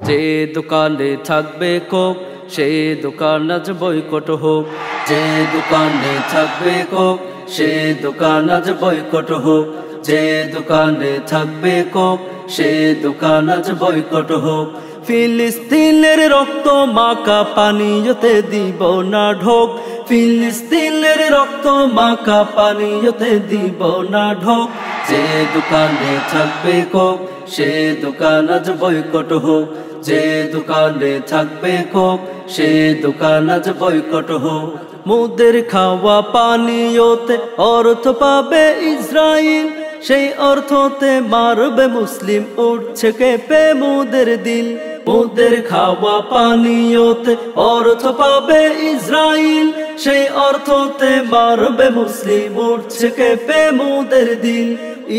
যে দোকানে থাকবে কোক সে দোকান আজ বয়কট হোক। যে দোকানে থাকবে কোক সে দোকান আজ বয়কট হোক। যে দোকানে থাকবে কোক সে দোকান আজ বয়কট হোক। ফিলিস্তিনের রক্ত মাখা পানিতে দিব না ঢোক। ফিলিস্তিনের রক্ত মাখা পানিতে দিব না ঢোক। যে দোকানে থাকবে কোক সে দোকান আজ বয়কট হোক। যে দোকানে থাকবে কোক সে দোকান আজ বয়কট হোক। মুদের খাওয়া পানীয়তে অর্থ পাবে ইসরাইল, সেই অর্থতে মারবে মুসলিম উঠছে কেঁপে মুদের দিল। মুদের খাওয়া পানীয়তে অর্থ পাবে ইসরাইল, সেই অর্থতে মারবে মুসলিম উঠছে কেঁপে মুদের দিল।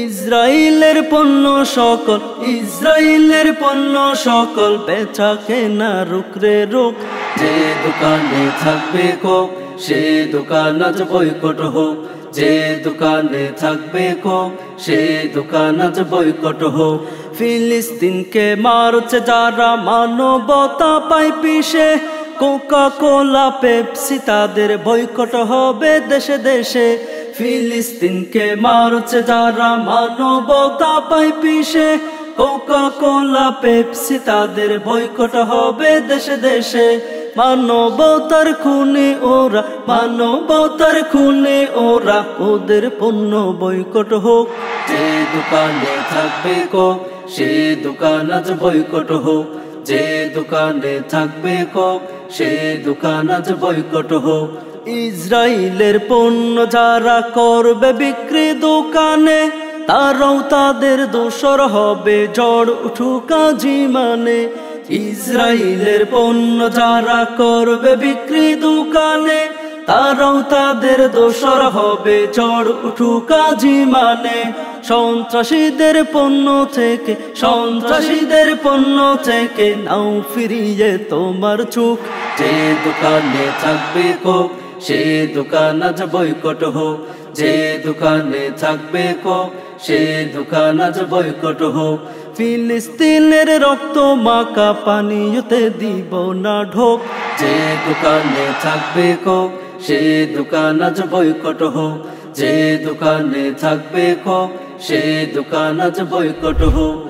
ইসরাইলের পণ্য সকল, ইসরাইলের পণ্য সকল বেচা কেনা রুকরে রুক। যে দোকানে থাকবে কোক সে দোকান আজ বয়কট হোক। যে দোকানে থাকবে কোক সে দোকান আজ বয়কট হোক। ফিলিস্তিনকে মারছে যারা মানবতা পায় পিষে, কোকা কোলা পেপসি তাদের বয়কট হবে দেশে দেশে। ফিলিস্তিনকে মারছে যারা মানবতা পায় পিষে, কোকা কোলা পেপসি তাদের বয়কট হবে দেশে দেশে। মানবতার খুনে ওরা, মানবতার খুনে ওরা, ওদের পণ্য বয়কট হোক। যে দোকানে থাকবে কোক সে দোকান আজ বয়কট হোক। যে দোকানে থাকবে কোক সে দোকান আজ বয়কট হোক। ইসরাইলের পণ্য যারা করবে বিক্রি দোকানে, তারাও তাদের দোসর হবে ঝড় উঠুক আজি মানে। ইসরাইলের পণ্য যারা করবে বিক্রি দোকানে, তারাও তাদের দোসর হবে ঝড় উঠুক আজি মানে। সন্ত্রাসীদের পণ্য থেকে, সন্ত্রাসীদের পণ্য থেকে নাও ফিরিয়ে তোমার চোখ। যে দোকানে থাকবে কোক সে দোকান আজ বয়কট হোক। যে দোকানে থাকবে কোক সে দোকান আজ বয়কট হোক। ফিলিস্তিনের রক্ত মাখা পানিতে দিব না ঢোক। যে দোকানে থাকবে কোক সে দোকান আজ বয়কট হোক। যে দোকানে থাকবে কোক সে দোকান আজ বয়কট হোক।